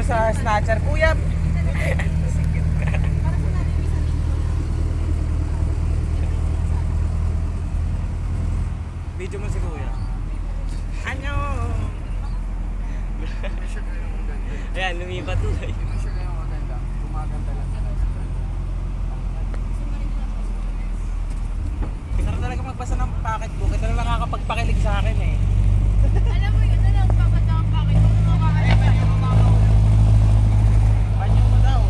sa snatcher. Kuya, video mo si kuya. Ano? Ayan, lumipat tuloy. Hindi siya kaya maganda. Gumaganda lang. Sarap talaga magbasa ng pocketbook. Ito lang nakakapagpakilig sa akin eh. Alam mo yun, ano lang papat ang bakit mo naman makakalimutan mo Panyo mo daw.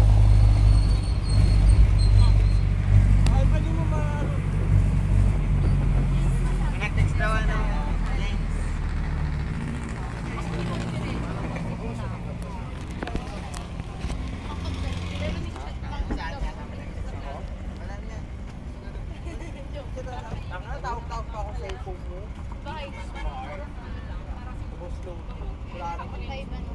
Ay, pwede mo ma... Nag-text daw ano. Ang tawag-tawag pa ako sa cellphone mo. Bakit? Tapos nung wala naman. Kapag kaiba no?